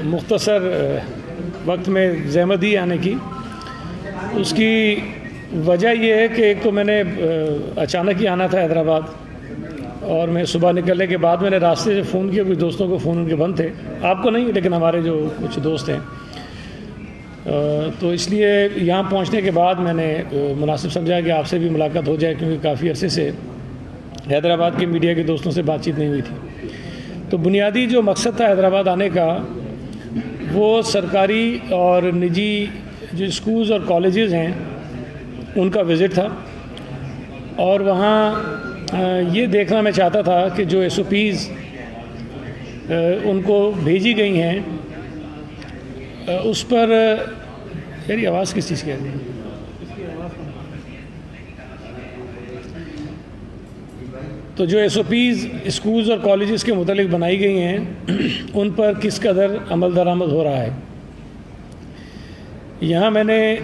مختصر وقت میں زحمت دی آنے کی، اس کی وجہ یہ ہے کہ ایک تو میں نے اچانک ہی آنا تھا حیدرآباد، اور میں صبح نکلنے کے بعد میں نے راستے سے فون کیا، کچھ دوستوں کو فون ان کے بند تھے، آپ کو نہیں لیکن ہمارے جو کچھ دوست ہیں، تو اس لیے یہاں پہنچنے کے بعد میں نے مناسب سمجھا کہ آپ سے بھی ملاقات ہو جائے، کیونکہ کافی عرصے سے حیدرآباد کے میڈیا کے دوستوں سے بات چیت نہیں ہوئی تھی۔ تو بنیادی جو مقصد تھا حیدرآباد آنے کا وہ سرکاری اور نجی جو اسکولز اور کالجز ہیں ان کا وزٹ تھا، اور وہاں یہ دیکھنا میں چاہتا تھا کہ جو ایس او پیز ان کو بھیجی گئی ہیں اس پر یار یہ آواز کس چیز کی ہے؟ تو جو ایس او پیز اسکولز اور کالجز کے متعلق بنائی گئی ہیں ان پر کس قدر عمل درآمد ہو رہا ہے۔ یہاں میں نے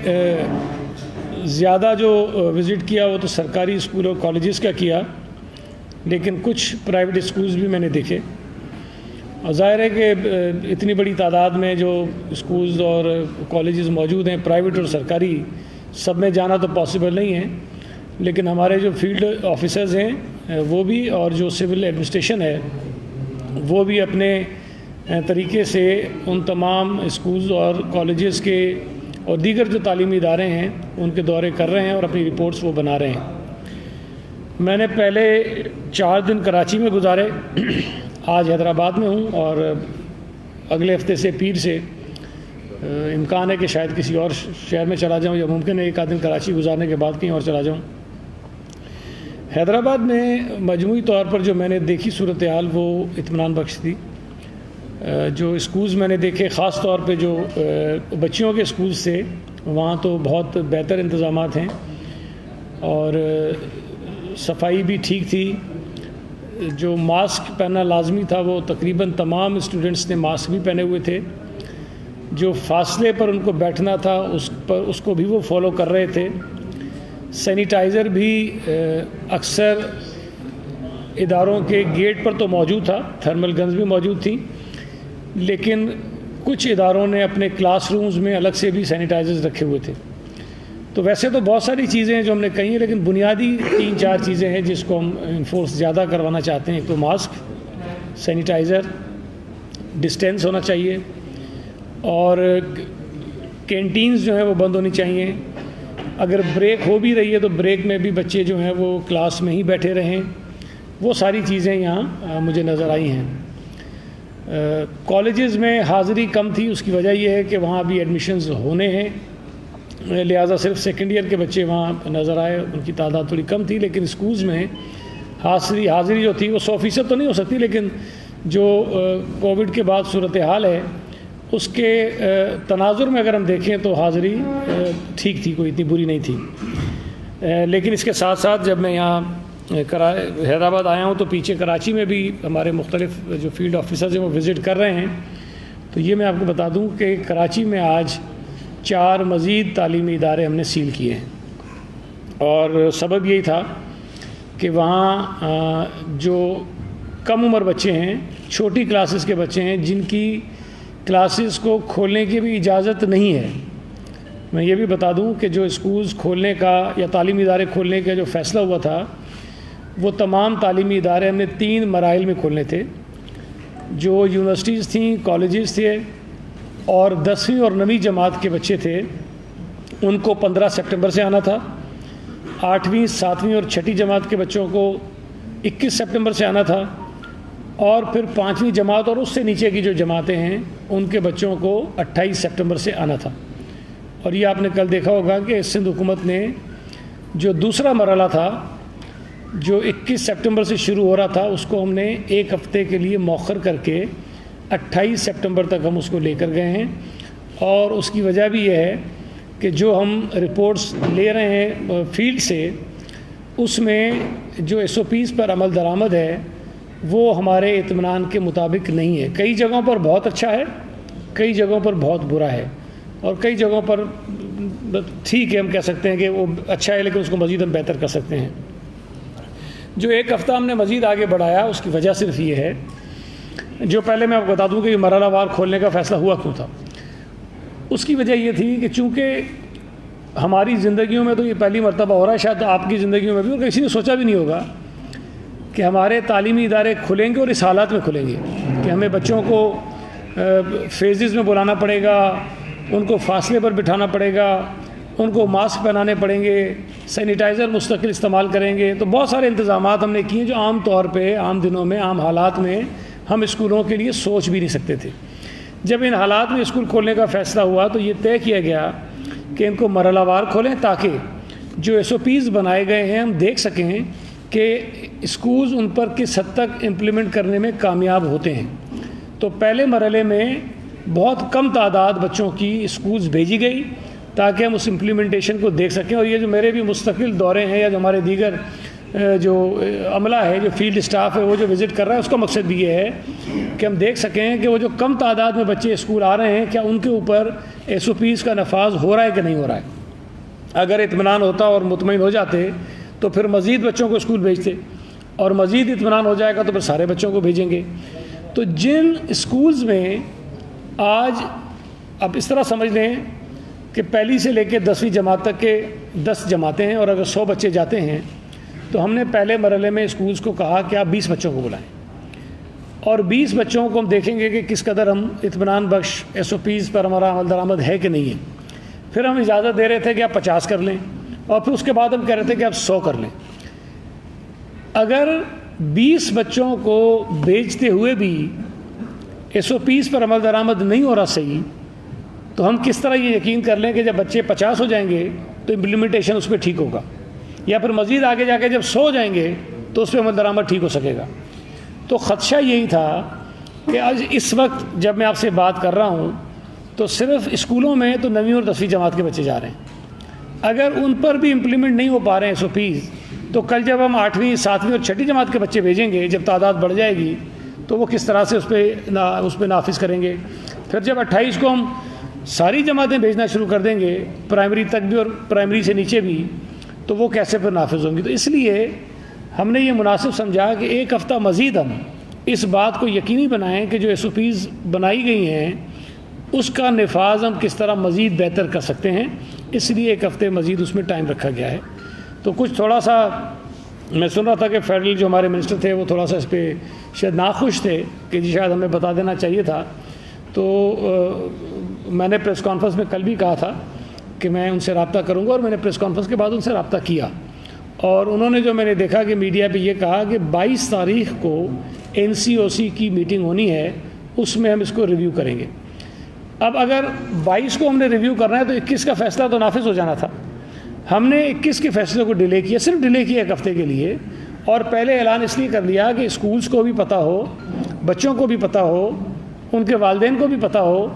زیادہ جو وزٹ کیا وہ تو سرکاری اسکول اور کالجز کا کیا، لیکن کچھ پرائیویٹ اسکولز بھی میں نے دیکھے، اور ظاہر ہے کہ اتنی بڑی تعداد میں جو اسکولز اور کالجز موجود ہیں پرائیویٹ اور سرکاری، سب میں جانا تو پاسبل نہیں ہے، لیکن ہمارے جو فیلڈ آفیسرز ہیں وہ بھی، اور جو سول ایڈمنسٹریشن ہے وہ بھی اپنے طریقے سے ان تمام اسکولز اور کالجز کے اور دیگر جو تعلیمی ادارے ہیں ان کے دورے کر رہے ہیں اور اپنی رپورٹس وہ بنا رہے ہیں۔ میں نے پہلے 4 دن کراچی میں گزارے، آج حیدرآباد میں ہوں، اور اگلے ہفتے سے پیر سے امکان ہے کہ شاید کسی اور شہر میں چلا جاؤں، یا ممکن ہے 1 آدھ دن کراچی گزارنے کے بعد کہیں اور چلا جاؤں۔ حیدرآباد میں مجموعی طور پر جو میں نے دیکھی صورتحال وہ اطمینان بخش تھی۔ جو اسکولز میں نے دیکھے، خاص طور پہ جو بچیوں کے اسکولز تھے، وہاں تو بہت بہتر انتظامات ہیں، اور صفائی بھی ٹھیک تھی۔ جو ماسک پہننا لازمی تھا وہ تقریباً تمام اسٹوڈنٹس نے ماسک بھی پہنے ہوئے تھے۔ جو فاصلے پر ان کو بیٹھنا تھا اس کو بھی وہ فالو کر رہے تھے۔ سینیٹائزر بھی اکثر اداروں کے گیٹ پر تو موجود تھا، تھرمل گنز بھی موجود تھیں، لیکن کچھ اداروں نے اپنے کلاس رومز میں الگ سے بھی سینیٹائزرز رکھے ہوئے تھے۔ تو ویسے تو بہت ساری چیزیں ہیں جو ہم نے کہی ہیں، لیکن بنیادی 3-4 چیزیں ہیں جس کو ہم انفورس زیادہ کروانا چاہتے ہیں۔ ایک تو ماسک، سینیٹائزر، ڈسٹینس ہونا چاہیے، اور کینٹینز جو ہیں وہ بند ہونی چاہیے۔ اگر بریک ہو بھی رہی ہے تو بریک میں بھی بچے جو ہیں وہ کلاس میں ہی بیٹھے رہیں۔ وہ ساری چیزیں یہاں مجھے نظر آئی ہیں۔ کالجز میں حاضری کم تھی، اس کی وجہ یہ ہے کہ وہاں بھی ایڈمیشنز ہونے ہیں، لہٰذا صرف سیکنڈ ایئر کے بچے وہاں نظر آئے، ان کی تعداد تھوڑی کم تھی۔ لیکن اسکولز میں حاضری جو تھی وہ 100% تو نہیں ہو سکتی، لیکن جو کووڈ کے بعد صورتحال ہے اس کے تناظر میں اگر ہم دیکھیں تو حاضری ٹھیک تھی، کوئی اتنی بری نہیں تھی۔ لیکن اس کے ساتھ ساتھ جب میں یہاں حیدرآباد آیا ہوں تو پیچھے کراچی میں بھی ہمارے مختلف جو فیلڈ آفیسرز ہیں وہ وزٹ کر رہے ہیں۔ تو یہ میں آپ کو بتا دوں کہ کراچی میں آج 4 مزید تعلیمی ادارے ہم نے سیل کیے ہیں، اور سبب یہی تھا کہ وہاں جو کم عمر بچے ہیں، چھوٹی کلاسز کے بچے ہیں، جن کی کلاسز کو کھولنے کی بھی اجازت نہیں ہے۔ میں یہ بھی بتا دوں کہ جو اسکولز کھولنے کا یا تعلیمی ادارے کھولنے کا جو فیصلہ ہوا تھا وہ تمام تعلیمی ادارے ہم نے 3 مراحل میں کھولنے تھے۔ جو یونیورسٹیز تھیں، کالجز تھے، اور 10ویں اور 9ویں جماعت کے بچے تھے، ان کو 15 سپٹمبر سے آنا تھا۔ 8ویں، 7ویں اور 6ٹھی جماعت کے بچوں کو 21 سپٹمبر سے آنا تھا، اور پھر 5ویں جماعت اور اس سے نیچے کی جو جماعتیں ہیں ان کے بچوں کو 28 سپٹمبر سے آنا تھا۔ اور یہ آپ نے کل دیکھا ہوگا کہ سندھ حکومت نے جو دوسرا مرحلہ تھا جو 21 سپٹمبر سے شروع ہو رہا تھا اس کو ہم نے 1 ہفتے کے لیے مؤخر کر کے 28 سپٹمبر تک ہم اس کو لے کر گئے ہیں۔ اور اس کی وجہ بھی یہ ہے کہ جو ہم رپورٹس لے رہے ہیں فیلڈ سے، اس میں جو ایس او پیز پر عمل درآمد ہے وہ ہمارے اطمینان کے مطابق نہیں ہے۔ کئی جگہوں پر بہت اچھا ہے، کئی جگہوں پر بہت برا ہے، اور کئی جگہوں پر ٹھیک ہے، ہم کہہ سکتے ہیں کہ وہ اچھا ہے لیکن اس کو مزید ہم بہتر کر سکتے ہیں۔ جو 1 ہفتہ ہم نے مزید آگے بڑھایا اس کی وجہ صرف یہ ہے جو پہلے میں آپ کو بتا دوں کہ یہ مرحلہ وار کھولنے کا فیصلہ ہوا کیوں تھا. اس کی وجہ یہ تھی کہ چونکہ ہماری زندگیوں میں تو یہ پہلی مرتبہ ہو رہا ہے، شاید آپ کی زندگیوں میں بھی، اور کسی نے سوچا بھی نہیں ہوگا کہ ہمارے تعلیمی ادارے کھلیں گے اور اس حالات میں کھلیں گے کہ ہمیں بچوں کو فیزز میں بلانا پڑے گا، ان کو فاصلے پر بٹھانا پڑے گا، ان کو ماسک پہنانے پڑیں گے، سینیٹائزر مستقل استعمال کریں گے. تو بہت سارے انتظامات ہم نے کیے جو عام طور پہ عام دنوں میں عام حالات میں ہم اسکولوں کے لیے سوچ بھی نہیں سکتے تھے. جب ان حالات میں اسکول کھولنے کا فیصلہ ہوا تو یہ طے کیا گیا کہ ان کو مرحلہ وار کھولیں تاکہ جو SOPs بنائے گئے ہیں ہم دیکھ سکیں کہ اسکولز ان پر کس حد تک امپلیمنٹ کرنے میں کامیاب ہوتے ہیں. تو پہلے مرحلے میں بہت کم تعداد بچوں کی اسکولز بھیجی گئی تاکہ ہم اس امپلیمنٹیشن کو دیکھ سکیں. اور یہ جو میرے بھی مستقل دورے ہیں یا جو ہمارے دیگر جو عملہ ہے، جو فیلڈ اسٹاف ہے، وہ جو وزٹ کر رہا ہے، اس کا مقصد بھی یہ ہے کہ ہم دیکھ سکیں کہ وہ جو کم تعداد میں بچے اسکول آ رہے ہیں کیا ان کے اوپر SOPs کا نفاذ ہو رہا ہے کہ نہیں ہو رہا ہے. اگر اطمینان ہوتا اور مطمئن ہو جاتے تو پھر مزید بچوں کو اسکول بھیجتے، اور مزید اطمینان ہو جائے گا تو پھر سارے بچوں کو بھیجیں گے. تو جن اسکولز میں آج آپ اس طرح سمجھ لیں کہ پہلی سے لے کے 10ویں جماعت تک کے 10 جماعتیں ہیں اور اگر 100 بچے جاتے ہیں تو ہم نے پہلے مرحلے میں اسکولز کو کہا کہ آپ 20 بچوں کو بلائیں، اور 20 بچوں کو ہم دیکھیں گے کہ کس قدر ہم اطمینان بخش SOPs پر ہمارا عمل درآمد ہے کہ نہیں ہے. پھر ہم اجازت دے رہے تھے کہ آپ 50 کر لیں، اور پھر اس کے بعد ہم کہہ رہے تھے کہ آپ 100 کر لیں. اگر 20 بچوں کو بیچتے ہوئے بھی SOPs پر عمل درآمد نہیں ہو رہا صحیح، تو ہم کس طرح یہ یقین کر لیں کہ جب بچے 50 ہو جائیں گے تو امپلیمنٹیشن اس پہ ٹھیک ہوگا، یا پھر مزید آگے جا کے جب 100 ہو جائیں گے تو اس پہ عمل درآمد ٹھیک ہو سکے گا. تو خدشہ یہی تھا کہ آج اس وقت جب میں آپ سے بات کر رہا ہوں تو صرف اسکولوں میں تو 9ویں اور 10ویں جماعت کے بچے جا رہے ہیں. اگر ان پر بھی امپلیمنٹ نہیں ہو پا رہے ہیں SOPs، تو کل جب ہم 8ویں 7ویں اور 6ٹھی جماعت کے بچے بھیجیں گے، جب تعداد بڑھ جائے گی تو وہ کس طرح سے اس پہ نافذ کریں گے. پھر جب 28 کو ہم ساری جماعتیں بھیجنا شروع کر دیں گے، پرائمری تک بھی اور پرائمری سے نیچے بھی، تو وہ کیسے پھر نافذ ہوں گی. تو اس لیے ہم نے یہ مناسب سمجھا کہ ایک ہفتہ مزید ہم اس بات کو یقینی بنائیں کہ جو SOPs بنائی گئی ہیں اس کا نفاذ ہم کس طرح مزید بہتر کر سکتے ہیں. اس لیے ایک ہفتے مزید اس میں ٹائم رکھا گیا ہے. تو کچھ تھوڑا سا میں سن رہا تھا کہ فیڈرل جو ہمارے منسٹر تھے وہ تھوڑا سا اس پہ شاید ناخوش تھے کہ جی شاید ہمیں بتا دینا چاہیے تھا. تو میں نے پریس کانفرنس میں کل بھی کہا تھا کہ میں ان سے رابطہ کروں گا، اور میں نے پریس کانفرنس کے بعد ان سے رابطہ کیا، اور انہوں نے جو میں نے دیکھا کہ میڈیا پہ یہ کہا کہ 22 تاریخ کو NCOC کی میٹنگ ہونی ہے، اس میں ہم اس کو ریویو کریں گے. اب اگر 22 کو ہم نے ریویو کرنا ہے تو 21 کا فیصلہ تو نافذ ہو جانا تھا. ہم نے 21 کے فیصلے کو ڈیلے کیا، صرف ڈیلے کیا ایک ہفتے کے لیے، اور پہلے اعلان اس لیے کر لیا کہ اسکولز کو بھی پتہ ہو، بچوں کو بھی پتہ ہو، ان کے والدین کو بھی پتہ ہو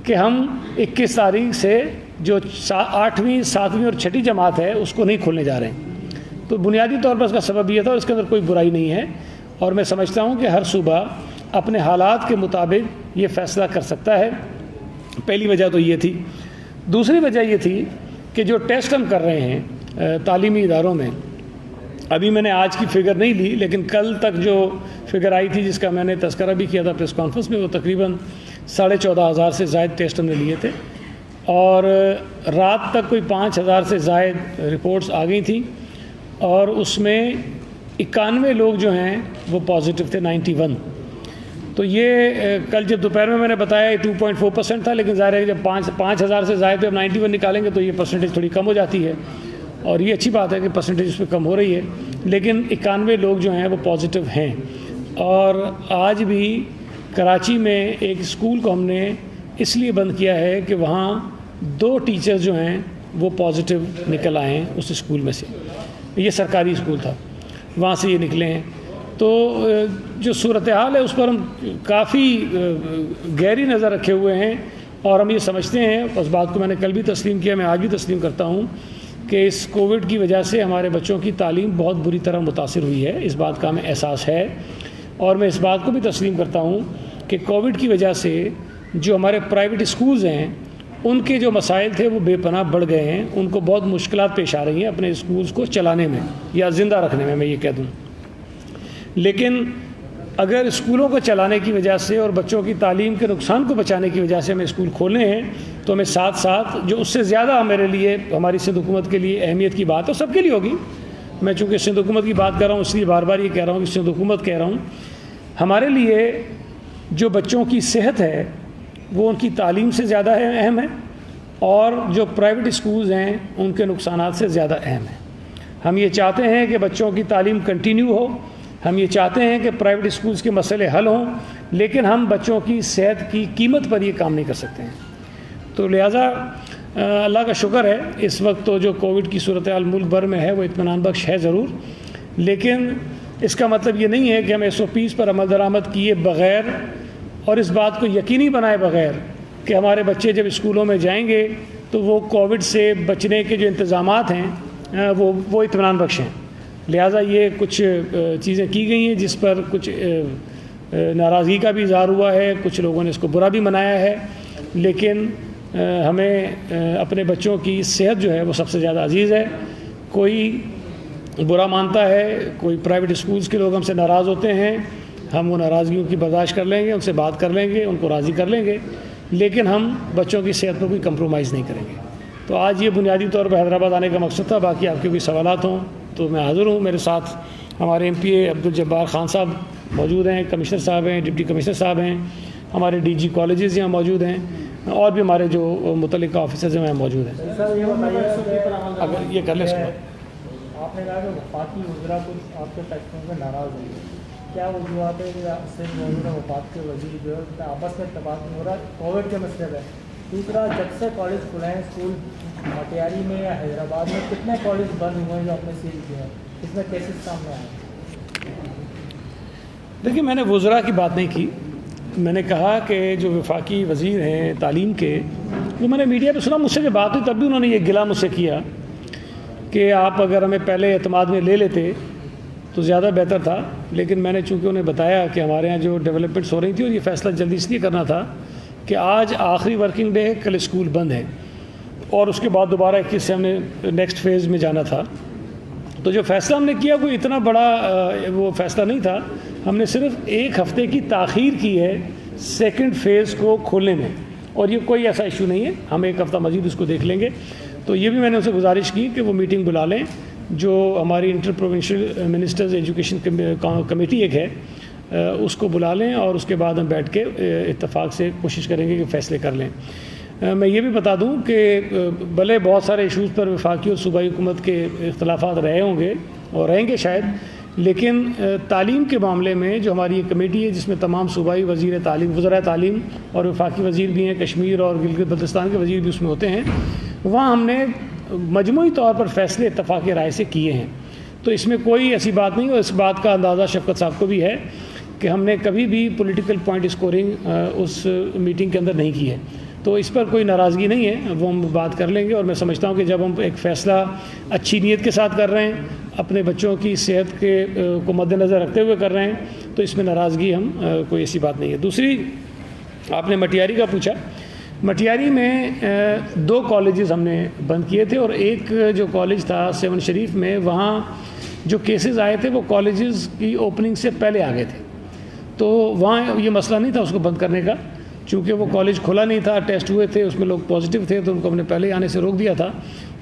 کہ ہم 21 تاریخ سے جو 8ویں 7ویں اور 6ٹھی جماعت ہے اس کو نہیں کھولنے جا رہے ہیں. تو بنیادی طور پر اس کا سبب یہ تھا، اور اس کے اندر کوئی برائی نہیں ہے، اور میں سمجھتا ہوں کہ ہر صوبہ اپنے حالات کے مطابق یہ فیصلہ کر سکتا ہے. پہلی وجہ تو یہ تھی. دوسری وجہ یہ تھی کہ جو ٹیسٹ ہم کر رہے ہیں تعلیمی اداروں میں، ابھی میں نے آج کی فگر نہیں لی، لیکن کل تک جو فگر آئی تھی جس کا میں نے تذکرہ بھی کیا تھا پریس کانفرنس میں، وہ تقریباً 14,500 سے زائد ٹیسٹ ہم نے لیے تھے، اور رات تک کوئی 5,000 سے زائد رپورٹس آ گئی تھیں، اور اس میں 91 لوگ جو ہیں وہ پازیٹیو تھے، 91. تو یہ کل جب دوپہر میں نے بتایا 2.4% تھا، لیکن ظاہر ہے کہ جب 5,000 سے زائد پہ ہم 91 نکالیں گے تو یہ پرسنٹیج تھوڑی کم ہو جاتی ہے، اور یہ اچھی بات ہے کہ پرسنٹیج اس پہ کم ہو رہی ہے. لیکن 91 لوگ جو ہیں وہ پازیٹیو ہیں. اور آج بھی کراچی میں ایک اسکول کو ہم نے اس لیے بند کیا ہے کہ وہاں 2 ٹیچر جو ہیں وہ پازیٹیو نکل آئے ہیں اس اسکول میں سے. یہ سرکاری اسکول تھا، وہاں سے یہ نکلے ہیں. تو جو صورتحال ہے اس پر ہم کافی گہری نظر رکھے ہوئے ہیں، اور ہم یہ سمجھتے ہیں، اس بات کو میں نے کل بھی تسلیم کیا، میں آج بھی تسلیم کرتا ہوں کہ اس کووڈ کی وجہ سے ہمارے بچوں کی تعلیم بہت بری طرح متاثر ہوئی ہے. اس بات کا ہمیں احساس ہے، اور میں اس بات کو بھی تسلیم کرتا ہوں کہ کووڈ کی وجہ سے جو ہمارے پرائیویٹ اسکولز ہیں ان کے جو مسائل تھے وہ بے پناہ بڑھ گئے ہیں. ان کو بہت مشکلات پیش آ رہی ہیں اپنے اسکولز کو چلانے میں یا زندہ رکھنے میں یہ کہہ دوں. لیکن اگر اسکولوں کو چلانے کی وجہ سے اور بچوں کی تعلیم کے نقصان کو بچانے کی وجہ سے ہمیں اسکول کھولنے ہیں تو ہمیں ساتھ ساتھ جو اس سے زیادہ میرے لیے ہماری سندھ حکومت کے لیے اہمیت کی بات ہے سب کے لیے ہوگی. میں چونکہ سندھ حکومت کی بات کر رہا ہوں اس لیے بار بار یہ کہہ رہا ہوں کہ سندھ حکومت کہہ رہا ہوں. ہمارے لیے جو بچوں کی صحت ہے وہ ان کی تعلیم سے زیادہ اہم ہے اور جو پرائیویٹ اسکولز ہیں ان کے نقصانات سے زیادہ اہم ہیں. ہم یہ چاہتے ہیں کہ بچوں کی تعلیم کنٹینیو ہو, ہم یہ چاہتے ہیں کہ پرائیویٹ اسکولز کے مسئلے حل ہوں, لیکن ہم بچوں کی صحت کی قیمت پر یہ کام نہیں کر سکتے ہیں. تو لہٰذا اللہ کا شکر ہے اس وقت تو جو کووڈ کی صورتحال ملک بھر میں ہے وہ اطمینان بخش ہے ضرور, لیکن اس کا مطلب یہ نہیں ہے کہ ہم SOPs پر عمل درآمد کیے بغیر اور اس بات کو یقینی بنائے بغیر کہ ہمارے بچے جب اسکولوں میں جائیں گے تو وہ کووڈ سے بچنے کے جو انتظامات ہیں وہ اطمینان بخش ہیں. لہٰذا یہ کچھ چیزیں کی گئی ہیں جس پر کچھ ناراضگی کا بھی اظہار ہوا ہے, کچھ لوگوں نے اس کو برا بھی منایا ہے, لیکن ہمیں اپنے بچوں کی صحت جو ہے وہ سب سے زیادہ عزیز ہے. کوئی برا مانتا ہے, کوئی پرائیویٹ اسکولز کے لوگ ہم سے ناراض ہوتے ہیں, ہم وہ ناراضگیوں کی برداشت کر لیں گے, ان سے بات کر لیں گے, ان کو راضی کر لیں گے, لیکن ہم بچوں کی صحت پر کوئی کمپرومائز نہیں کریں گے. تو آج یہ بنیادی طور پر حیدرآباد آنے کا مقصد تھا. باقی آپ کے کوئی سوالات ہوں تو میں حاضر ہوں. میرے ساتھ ہمارے MPA عبدالجبار خان صاحب موجود ہیں, کمشنر صاحب ہیں, ڈپٹی کمشنر صاحب ہیں, ہمارے DG کالجز یہاں موجود ہیں, اور بھی ہمارے جو متعلقہ آفیسرز ہیں موجود ہیں. اگر یہ کر لیں اس کو. آپ نے کہا کہ وفاقی وزراء کچھ آپ کے فیصلوں سے ناراض ہوں گے, کیا وجوہات ہے کہ سندھ موجودہ وفاق کے وزیر جو ہے آپس میں اتفاق نہیں ہو رہا, کووڈ کے مسئلے پہ؟ دوسرا, جب سے کالج کھلے ہیں اسکول مٹیاری میں یا حیدرآباد میں کتنے کالج بند ہوئے ہیں جو آپ نے سیل کیے ہیں, اس میں کیسز سامنے آئے؟ دیکھیے, میں نے وزراء کی بات نہیں کی. میں نے کہا کہ جو وفاقی وزیر ہیں تعلیم کے, وہ میں نے میڈیا پہ سنا, مجھ سے جو بات ہوئی تب بھی انہوں نے یہ گلہ مجھ سے کیا کہ آپ اگر ہمیں پہلے اعتماد میں لے لیتے تو زیادہ بہتر تھا. لیکن میں نے چونکہ انہیں بتایا کہ ہمارے ہاں جو ڈیولپمنٹس ہو رہی تھی اور یہ فیصلہ جلدی اس لیے کرنا تھا کہ آج آخری ورکنگ ڈے ہے, کل اسکول بند ہے اور اس کے بعد دوبارہ 21 سے ہم نے نیکسٹ فیز میں جانا تھا. تو جو فیصلہ ہم نے کیا کوئی اتنا بڑا وہ فیصلہ نہیں تھا. ہم نے صرف 1 ہفتے کی تاخیر کی ہے سیکنڈ فیز کو کھولنے میں, اور یہ کوئی ایسا ایشو نہیں ہے, ہم 1 ہفتہ مزید اس کو دیکھ لیں گے. تو یہ بھی میں نے ان سے گزارش کی کہ وہ میٹنگ بلا لیں, جو ہماری inter provincial ministers education committee ایک ہے اس کو بلا لیں, اور اس کے بعد ہم بیٹھ کے اتفاق سے کوشش کریں گے کہ فیصلے کر لیں. میں یہ بھی بتا دوں کہ بھلے بہت سارے ایشوز پر وفاقی اور صوبائی حکومت کے اختلافات رہے ہوں گے اور رہیں گے شاید, لیکن تعلیم کے معاملے میں جو ہماری یہ کمیٹی ہے جس میں تمام صوبائی وزیر تعلیم, وزراء تعلیم اور وفاقی وزیر بھی ہیں, کشمیر اور گلگت بلتستان کے وزیر بھی اس میں ہوتے ہیں, وہاں ہم نے مجموعی طور پر فیصلے اتفاق رائے سے کیے ہیں. تو اس میں کوئی ایسی بات نہیں, اور اس بات کا اندازہ شفقت صاحب کو بھی ہے کہ ہم نے کبھی بھی پولیٹیکل پوائنٹ اسکورنگ اس میٹنگ کے اندر نہیں کی ہے. تو اس پر کوئی ناراضگی نہیں ہے, وہ ہم بات کر لیں گے. اور میں سمجھتا ہوں کہ جب ہم ایک فیصلہ اچھی نیت کے ساتھ کر رہے ہیں, اپنے بچوں کی صحت کے کو مد نظر رکھتے ہوئے کر رہے ہیں, تو اس میں ناراضگی ہم کوئی ایسی بات نہیں ہے. دوسری, آپ نے مٹیاری کا پوچھا. مٹیاری میں 2 کالجز ہم نے بند کیے تھے, اور ایک جو کالج تھا 7 شریف میں, وہاں جو کیسز آئے تھے وہ کالجز کی اوپننگ سے پہلے آ گئے تھے. تو وہاں یہ مسئلہ نہیں تھا اس کو بند کرنے کا, چونکہ وہ کالج کھلا نہیں تھا, ٹیسٹ ہوئے تھے, اس میں لوگ پازیٹیو تھے, تو ان کو ہم نے پہلے ہی آنے سے روک دیا تھا.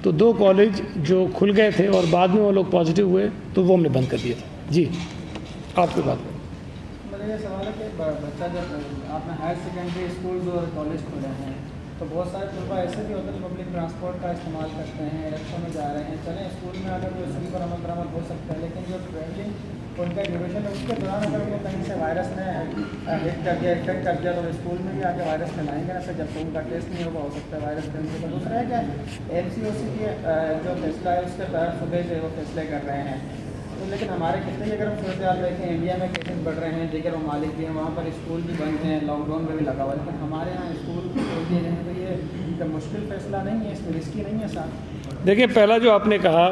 تو 2 کالج جو کھل گئے تھے اور بعد میں وہ لوگ پازیٹیو ہوئے تو وہ ہم نے بند کر دیے تھے. جی, آپ کی بات. میرا یہ سوال ہے کہ بچہ جب آپ نے ہائر سیکنڈری اسکولز اور کالج کھولے ہیں تو بہت سارے طلباء ایسے بھی ہوتے ہیں جو پبلک ٹرانسپورٹ کا استعمال کرتے ہیں, الیکشن میں جا رہے ہیں, چلیں اسکول میں اگر وہ اسی پر عمل درآمد ہو سکتا ہے, لیکن جو ٹریننگ ان کا ڈیوریشن ہے اس کے دوران اگر وہ کہیں سے وائرس نے ہٹ کر دیا, افیکٹ کر دیا, تو اسکول میں بھی آگے وائرس پھیلائیں گے. ایسا جب تک ان کا ٹیسٹ نہیں ہوگا ہو سکتا ہے وائرس پھیلنے کا. دوسرا ہے کہ MCOC کی جو فیصلہ ہے اس کے تحت صوبے سے وہ فیصلے کر رہے ہیں, تو لیکن ہمارے کتنے اگر ہم صورتحال دیکھیں, انڈیا میں کیسز بڑھ رہے ہیں, دیگر ممالک بھی ہیں, وہاں پر اسکول بھی بند ہیں, لاک ڈاؤن میں بھی لگا ہوا ہے, لیکن ہمارے یہاں اسکول کھول دیے گئے ہیں. تو یہ مشکل فیصلہ نہیں ہے, اس میں رسکی نہیں ہے صاحب؟ دیکھیے, پہلا جو آپ نے کہا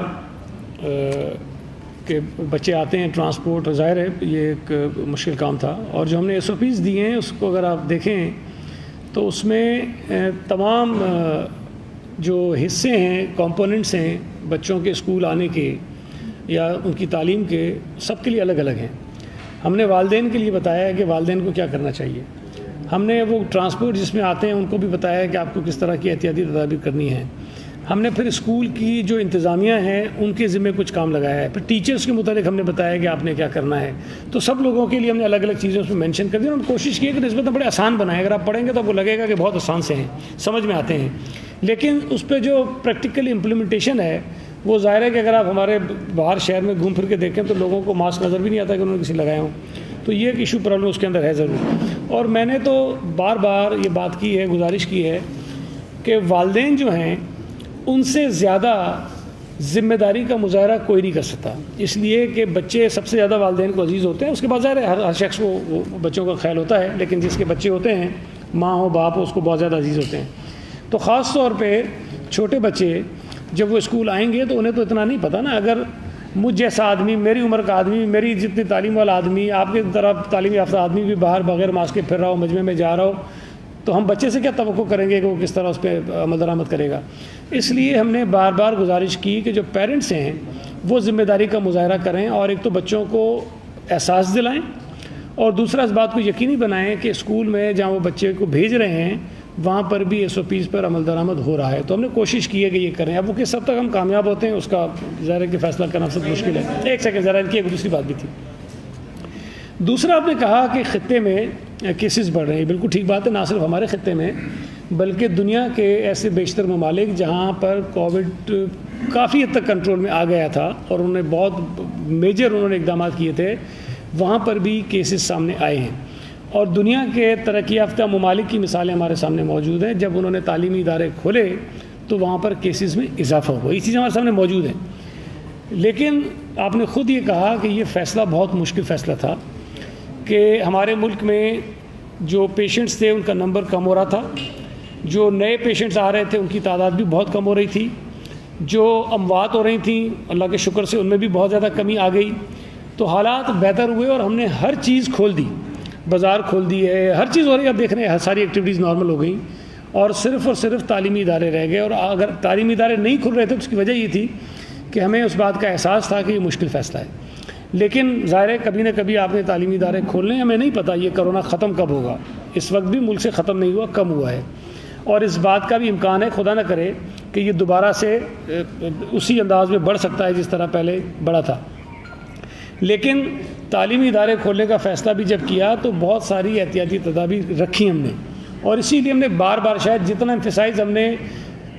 کہ بچے آتے ہیں ٹرانسپورٹ, ظاہر ہے یہ ایک مشکل کام تھا, اور جو ہم نے SOPs دیے ہیں اس کو اگر آپ دیکھیں تو اس میں تمام جو حصے ہیں, کمپوننٹس ہیں بچوں کے اسکول آنے کے یا ان کی تعلیم کے, سب کے لیے الگ الگ ہیں. ہم نے والدین کے لیے بتایا ہے کہ والدین کو کیا کرنا چاہیے. ہم نے وہ ٹرانسپورٹ جس میں آتے ہیں ان کو بھی بتایا ہے کہ آپ کو کس طرح کی احتیاطی تدابیر کرنی ہے. ہم نے پھر اسکول کی جو انتظامیہ ہیں ان کے ذمہ کچھ کام لگایا ہے. پھر ٹیچرس کے متعلق ہم نے بتایا کہ آپ نے کیا کرنا ہے. تو سب لوگوں کے لیے ہم نے الگ الگ چیزیں اس میں مینشن کر دی. اور کوشش کی ہے کہ نسبتاً بڑے آسان بنائیں. اگر آپ پڑھیں گے تو آپ کو لگے گا کہ بہت آسان سے ہیں, سمجھ میں آتے ہیں, لیکن اس پہ جو پریکٹیکل امپلیمنٹیشن ہے وہ ظاہر ہے کہ اگر آپ ہمارے باہر شہر میں گھوم پھر کے دیکھیں تو لوگوں کو ماسک نظر بھی نہیں آتا کہ انہوں نے کسی لگائے ہوں. تو یہ ایک ایشو پرابلم اس کے اندر ہے ضرور. اور میں نے تو بار بار یہ بات کی ہے, گزارش کی ہے کہ والدین جو ہیں ان سے زیادہ ذمہ داری کا مظاہرہ کوئی نہیں کر سکتا, اس لیے کہ بچے سب سے زیادہ والدین کو عزیز ہوتے ہیں. اس کے بعد ظاہر ہے ہر شخص کو بچوں کا خیال ہوتا ہے, لیکن جس کے بچے ہوتے ہیں, ماں ہو باپ ہو, اس کو بہت زیادہ عزیز ہوتے ہیں. تو خاص طور پہ چھوٹے بچے جب وہ اسکول آئیں گے تو انہیں تو اتنا نہیں پتہ نا. اگر مجھ جیسا آدمی, میری عمر کا آدمی, میری جتنی تعلیم والا آدمی, آپ کی طرف تعلیم یافتہ آدمی بھی باہر بغیر ماسک کے پھر رہا ہو, مجمع میں جا رہا ہو, تو ہم بچے سے کیا توقع کریں گے کہ وہ کس طرح اس پہ عمل درآمد کرے گا. اس لیے ہم نے بار بار گزارش کی کہ جو پیرنٹس ہیں وہ ذمہ داری کا مظاہرہ کریں, اور ایک تو بچوں کو احساس دلائیں, اور دوسرا اس بات کو یقینی بنائیں کہ اسکول میں جہاں وہ بچے کو بھیج رہے ہیں وہاں پر بھی SOPs پر عمل درآمد ہو رہا ہے. تو ہم نے کوشش کی ہے کہ یہ کریں. اب وہ کس حد تک ہم کامیاب ہوتے ہیں اس کا ظاہر ہے کہ فیصلہ کرنا سب مشکل ہے. ایک سیکنڈ ذرا, ان کی ایک دوسری بات بھی تھی. دوسرا آپ نے کہا کہ خطے میں کیسز بڑھ رہے ہیں. بالکل ٹھیک بات ہے, نہ صرف ہمارے خطے میں بلکہ دنیا کے ایسے بیشتر ممالک جہاں پر کووڈ کافی حد تک کنٹرول میں آ گیا تھا اور انہوں نے بہت میجر اقدامات کیے تھے, وہاں پر بھی کیسز سامنے آئے ہیں. اور دنیا کے ترقی یافتہ ممالک کی مثالیں ہمارے سامنے موجود ہیں. جب انہوں نے تعلیمی ادارے کھولے تو وہاں پر کیسز میں اضافہ ہوا. یہ چیزیں ہمارے سامنے موجود ہیں. لیکن آپ نے خود یہ کہا کہ یہ فیصلہ بہت مشکل فیصلہ تھا کہ ہمارے ملک میں جو پیشنٹس تھے ان کا نمبر کم ہو رہا تھا, جو نئے پیشنٹس آ رہے تھے ان کی تعداد بھی بہت کم ہو رہی تھی, جو اموات ہو رہی تھیں اللہ کے شکر سے ان میں بھی بہت زیادہ کمی آ گئی. تو حالات بہتر ہوئے اور ہم نے ہر چیز کھول دی, بازار کھول دی ہے, ہر چیز ہو رہی ہے. اب دیکھ رہے ہیں ساری ایکٹیویٹیز نارمل ہو گئیں اور صرف تعلیمی ادارے رہ گئے. اور اگر تعلیمی ادارے نہیں کھل رہے تھے تو اس کی وجہ یہ تھی کہ ہمیں اس بات کا احساس تھا کہ یہ مشکل فیصلہ ہے. لیکن ظاہر ہے کبھی نہ کبھی آپ نے تعلیمی ادارے کھولنے ہیں. ہمیں نہیں پتہ یہ کرونا ختم کب ہوگا. اس وقت بھی ملک سے ختم نہیں ہوا, کم ہوا ہے, اور اس بات کا بھی امکان ہے, خدا نہ کرے کہ یہ دوبارہ سے اسی انداز میں بڑھ سکتا ہے جس طرح پہلے بڑھا تھا. لیکن تعلیمی ادارے کھولنے کا فیصلہ بھی جب کیا تو بہت ساری احتیاطی تدابیر رکھی ہم نے, اور اسی لیے ہم نے بار بار شاید جتنا امفیسائز ہم نے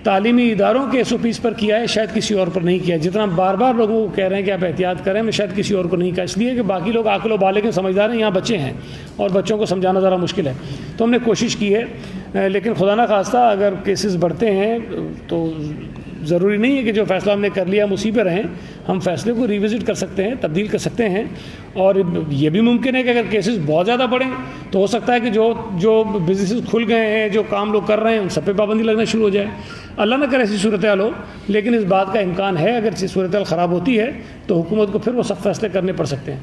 تعلیمی اداروں کے SOPs پر کیا ہے شاید کسی اور پر نہیں کیا. جتنا بار بار لوگوں کو کہہ رہے ہیں کہ آپ احتیاط کریں, میں شاید کسی اور کو نہیں کہا, اس لیے کہ باقی لوگ عاقل و بالغ ہیں, سمجھدار ہیں, یہاں بچے ہیں اور بچوں کو سمجھانا ذرا مشکل ہے. تو ہم نے کوشش کی ہے, لیکن خدا نہ خواستہ اگر کیسز بڑھتے ہیں تو ضروری نہیں ہے کہ جو فیصلہ ہم نے کر لیا ہم اسی پہ رہیں. ہم فیصلے کو ریوزٹ کر سکتے ہیں, تبدیل کر سکتے ہیں, اور یہ بھی ممکن ہے کہ اگر کیسز بہت زیادہ بڑھیں تو ہو سکتا ہے کہ جو بزنسز کھل گئے ہیں, جو کام لوگ کر رہے ہیں, ان سب پہ پابندی لگنا شروع ہو جائے. اللہ نہ کرے ایسی صورتحال ہو, لیکن اس بات کا امکان ہے. اگر صورتحال خراب ہوتی ہے تو حکومت کو پھر وہ سخت فیصلے کرنے پڑ سکتے ہیں.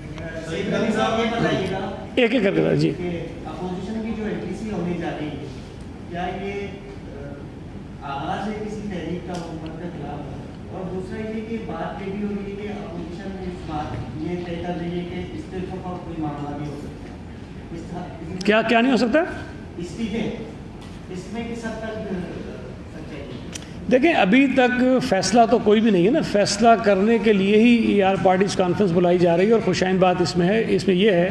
ایک ایک کر کے جی. اپوزیشن کی جو ایٹریسی ہونی چاہیے, کیا یہ آغاز ہے کسی تحریک کا حکومت کے خلاف؟ اور دوسرا یہ کہ بات یہ بھی ہو رہی ہے کہ اپوزیشن نے اس بات یہ طے کر رہی ہے کہ استعفے کا کوئی معاملہ نہیں ہو سکتا. کیا نہیں ہو سکتا؟ استعفے, اس میں کس حد تک سچائی؟ دیکھیں ابھی تک فیصلہ تو کوئی بھی نہیں ہے نا. فیصلہ کرنے کے لیے ہی پارٹیز کانفرنس بلائی جا رہی ہے, اور خوشائن بات اس میں ہے, اس میں یہ ہے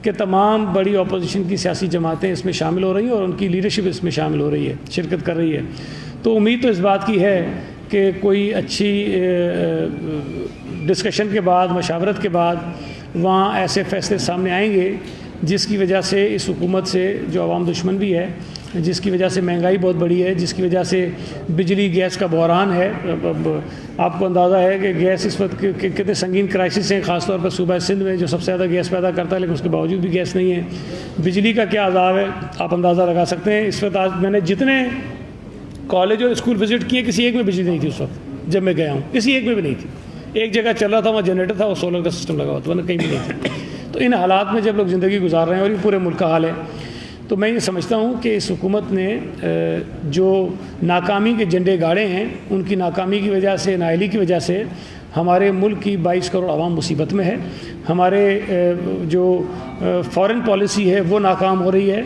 کہ تمام بڑی اپوزیشن کی سیاسی جماعتیں اس میں شامل ہو رہی ہیں اور ان کی لیڈرشپ اس میں شامل ہو رہی ہے, شرکت کر رہی ہے. تو امید تو اس بات کی ہے کہ کوئی اچھی ڈسکشن کے بعد, مشاورت کے بعد وہاں ایسے فیصلے سامنے آئیں گے جس کی وجہ سے اس حکومت سے جو عوام دشمن بھی ہے, جس کی وجہ سے مہنگائی بہت بڑی ہے, جس کی وجہ سے بجلی گیس کا بحران ہے. آپ کو اندازہ ہے کہ گیس اس وقت کتنے سنگین کرائسس ہیں, خاص طور پر صوبہ سندھ میں جو سب سے زیادہ گیس پیدا کرتا ہے, لیکن اس کے باوجود بھی گیس نہیں ہے. بجلی کا کیا عذاب ہے آپ اندازہ لگا سکتے ہیں. اس وقت آج میں نے جتنے کالج اور اسکول وزٹ کیے, کسی ایک میں بجلی نہیں تھی اس وقت جب میں گیا ہوں, کسی ایک میں بھی نہیں تھی. ایک جگہ چل رہا تھا, وہاں جنریٹر تھا, وہ سولر کا سسٹم لگا ہوا تھا, ورنہ کہیں بھی نہیں تھی. تو ان حالات میں جب لوگ زندگی گزار رہے ہیں, اور یہ پورے ملک کا حال ہے, تو میں یہ سمجھتا ہوں کہ اس حکومت نے جو ناکامی کے جھنڈے گاڑے ہیں, ان کی ناکامی کی وجہ سے, نااہلی کی وجہ سے ہمارے ملک کی 22 کروڑ عوام مصیبت میں ہے، ہمارے جو فارن پالیسی ہے وہ ناکام ہو رہی ہے،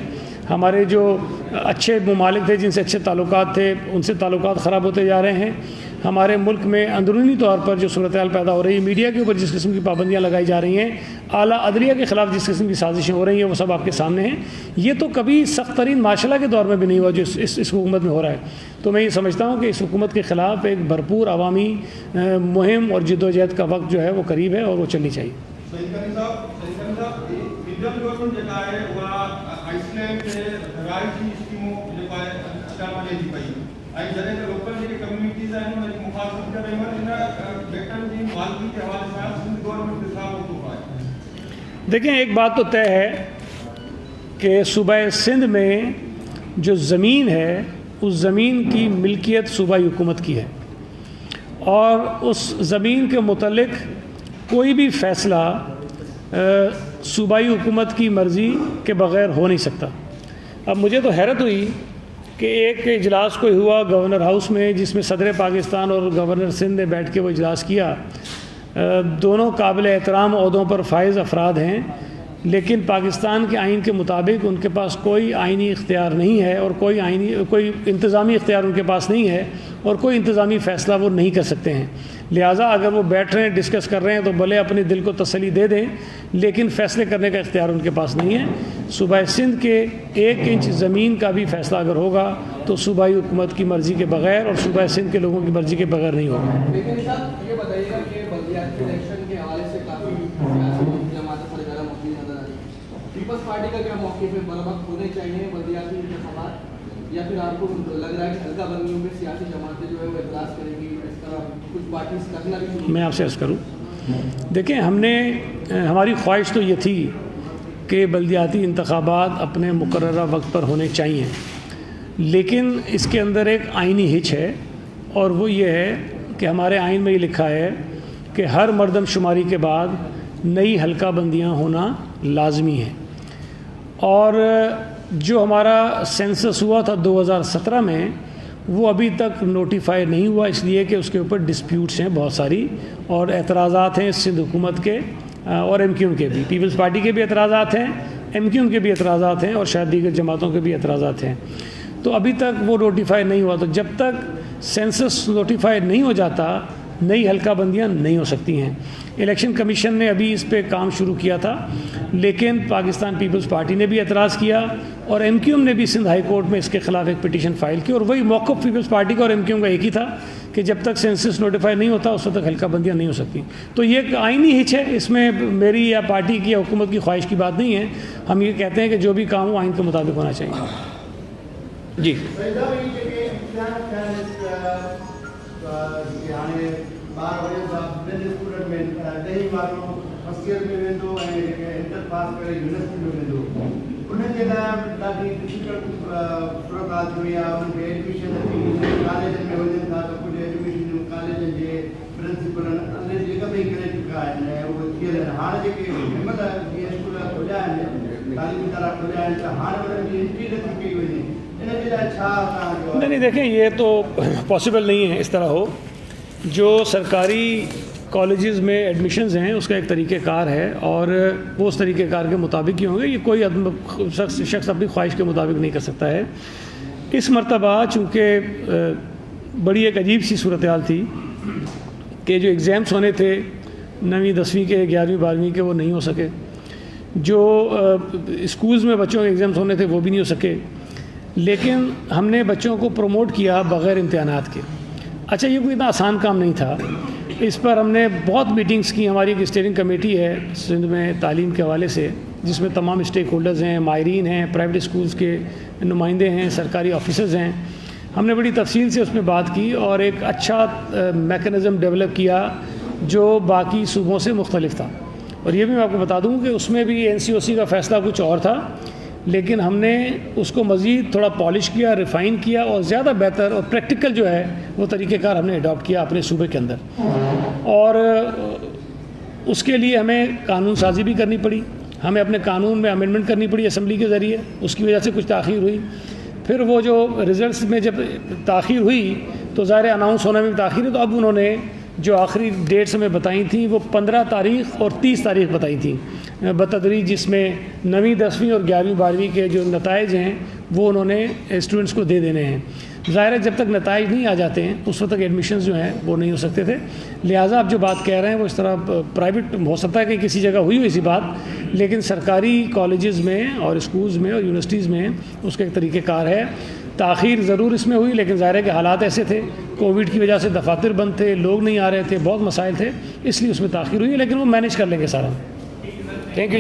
ہمارے جو اچھے ممالک تھے جن سے اچھے تعلقات تھے ان سے تعلقات خراب ہوتے جا رہے ہیں، ہمارے ملک میں اندرونی طور پر جو صورتحال پیدا ہو رہی ہے، میڈیا کے اوپر جس قسم کی پابندیاں لگائی جا رہی ہیں، اعلیٰ عدلیہ کے خلاف جس قسم کی سازشیں ہو رہی ہیں، وہ سب آپ کے سامنے ہیں۔ یہ تو کبھی سخت ترین ماشاء اللہ کے دور میں بھی نہیں ہوا جو اس حکومت میں ہو رہا ہے۔ تو میں یہ سمجھتا ہوں کہ اس حکومت کے خلاف ایک بھرپور عوامی مہم اور جد و جہد کا وقت جو ہے وہ قریب ہے اور وہ چلنی چاہیے۔ دیکھیں، ایک بات تو طے ہے کہ صوبہ سندھ میں جو زمین ہے اس زمین کی ملکیت صوبائی حکومت کی ہے، اور اس زمین کے متعلق کوئی بھی فیصلہ صوبائی حکومت کی مرضی کے بغیر ہو نہیں سکتا۔ اب مجھے تو حیرت ہوئی کہ ایک اجلاس کوئی ہوا گورنر ہاؤس میں جس میں صدر پاکستان اور گورنر سندھ نے بیٹھ کے وہ اجلاس کیا۔ دونوں قابل احترام عہدوں پر فائز افراد ہیں، لیکن پاکستان کے آئین کے مطابق ان کے پاس کوئی آئینی اختیار نہیں ہے اور کوئی انتظامی اختیار ان کے پاس نہیں ہے، اور کوئی انتظامی فیصلہ وہ نہیں کر سکتے ہیں۔ لہٰذا اگر وہ بیٹھ رہے ہیں ڈسکس کر رہے ہیں تو بھلے اپنے دل کو تسلی دے دیں، لیکن فیصلے کرنے کا اختیار ان کے پاس نہیں ہے۔ صوبہ سندھ کے 1 انچ زمین کا بھی فیصلہ اگر ہوگا تو صوبائی حکومت کی مرضی کے بغیر اور صوبہ سندھ کے لوگوں کی مرضی کے بغیر نہیں ہوگا۔ لیکن صاحب یہ بتائیے گا کہ بلدیاتی الیکشن کے حوالے سے کافی سیاسی جماعتیں سرگرم ہوتی نظر آ رہی ہیں، پیپلز پارٹی کا کیا موقف ہے؟ برابر ہونے چاہیے بلدیاتی انتخابات، یا پھر آپ کو لگ رہا ہے کہ حلقہ بندیوں میں سیاسی جماعتیں جو ہے وہ اعتراض کریں گی، اس طرح کچھ پارٹیز کرنا بھی؟ میں آپ سے عرض کروں، دیکھیں ہماری خواہش تو یہ تھی کہ بلدیاتی انتخابات اپنے مقررہ وقت پر ہونے چاہیے، لیکن اس کے اندر ایک آئینی ہچ ہے، اور وہ یہ ہے کہ ہمارے آئین میں یہ لکھا ہے کہ ہر مردم شماری کے بعد نئی حلقہ بندیاں ہونا لازمی ہیں، اور جو ہمارا سینسس ہوا تھا 2017 میں وہ ابھی تک نوٹیفائی نہیں ہوا، اس لیے کہ اس کے اوپر ڈسپیوٹس ہیں بہت ساری، اور اعتراضات ہیں سندھ حکومت کے اور ایم کیو ایم کے بھی، پیپلز پارٹی کے بھی اعتراضات ہیں، ایم کیو ایم کے بھی اعتراضات ہیں، اور شاید دیگر جماعتوں کے بھی اعتراضات ہیں۔ تو ابھی تک وہ نوٹیفائی نہیں ہوا، تو جب تک سینسس نوٹیفائی نہیں ہو جاتا نئی حلقہ بندیاں نہیں ہو سکتی ہیں۔ الیکشن کمیشن نے ابھی اس پہ کام شروع کیا تھا، لیکن پاکستان پیپلز پارٹی نے بھی اعتراض کیا، اور ایم کیو ایم نے بھی سندھ ہائی کورٹ میں اس کے خلاف ایک پٹیشن فائل کی، اور وہی موقف پیپلز پارٹی کا اور ایم کیو ایم کا ایک ہی تھا کہ جب تک سینسس نوٹیفائی نہیں ہوتا اس وقت تک حلقہ بندیاں نہیں ہو سکتی۔ تو یہ ایک آئینی ہچ ہے، اس میں میری یا پارٹی کی یا حکومت کی خواہش کی بات نہیں ہے، ہم یہ کہتے ہیں کہ جو بھی کام ہو آئین کے مطابق ہونا چاہیے۔ جی نہیں دیکھیں، یہ تو پاسبل نہیں ہے اس طرح ہو۔ جو سرکاری کالجز میں ایڈمیشنز ہیں اس کا ایک طریقہ کار ہے، اور وہ اس طریقہ کار کے مطابق ہی ہوں گے، یہ کوئی شخص اپنی خواہش کے مطابق نہیں کر سکتا ہے۔ اس مرتبہ چونکہ بڑی ایک عجیب سی صورتحال تھی کہ جو ایگزامس ہونے تھے 9ویں 10ویں کے 11ویں 12ویں کے وہ نہیں ہو سکے، جو اسکولز میں بچوں کے ایگزامس ہونے تھے وہ بھی نہیں ہو سکے، لیکن ہم نے بچوں کو پروموٹ کیا بغیر امتحانات کے۔ اچھا، یہ کوئی اتنا آسان کام نہیں تھا، اس پر ہم نے بہت میٹنگز کی۔ ہماری ایک اسٹیئرنگ کمیٹی ہے سندھ میں تعلیم کے حوالے سے، جس میں تمام اسٹیک ہولڈرز ہیں، ماہرین ہیں، پرائیویٹ اسکولز کے نمائندے ہیں، سرکاری آفیسرز ہیں۔ ہم نے بڑی تفصیل سے اس میں بات کی اور ایک اچھا میکنزم ڈیولپ کیا جو باقی صوبوں سے مختلف تھا۔ اور یہ بھی میں آپ کو بتا دوں کہ اس میں بھی این سی او سی کا فیصلہ کچھ اور تھا، لیکن ہم نے اس کو مزید تھوڑا پالش کیا، ریفائن کیا، اور زیادہ بہتر اور پریکٹیکل جو ہے وہ طریقہ کار ہم نے اڈاپٹ کیا اپنے صوبے کے اندر۔ اور اس کے لیے ہمیں قانون سازی بھی کرنی پڑی، ہمیں اپنے قانون میں امینڈمنٹ کرنی پڑی اسمبلی کے ذریعے، اس کی وجہ سے کچھ تاخیر ہوئی۔ پھر وہ جو ریزلٹس میں جب تاخیر ہوئی تو ظاہر اناؤنس ہونے میں بھی تاخیر ہے، تو اب انہوں نے جو آخری ڈیٹس ہمیں بتائی تھیں وہ 15 تاریخ اور 30 تاریخ بتائی تھیں بتدریج، جس میں 9ویں 10ویں اور 11ویں 12ویں کے جو نتائج ہیں وہ انہوں نے اسٹوڈنٹس کو دے دینے ہیں۔ ظاہر ہے جب تک نتائج نہیں آ جاتے ہیں اس وقت تک ایڈمیشنز جو ہیں وہ نہیں ہو سکتے تھے، لہٰذا آپ جو بات کہہ رہے ہیں وہ اس طرح پرائیویٹ ہو سکتا ہے کہ کسی جگہ ہوئی ایسی بات، لیکن سرکاری کالجز میں اور اسکولز میں اور یونیورسٹیز میں اس کا ایک طریقہ کار ہے۔ تاخیر ضرور اس میں ہوئی، لیکن ظاہر ہے کہ حالات ایسے تھے، کووڈ کی وجہ سے دفاتر بند تھے، لوگ نہیں آ رہے تھے، بہت مسائل تھے، اس لیے اس میں تاخیر ہوئی ہے، لیکن وہ مینیج کر لیں گے سارا۔ Thank you.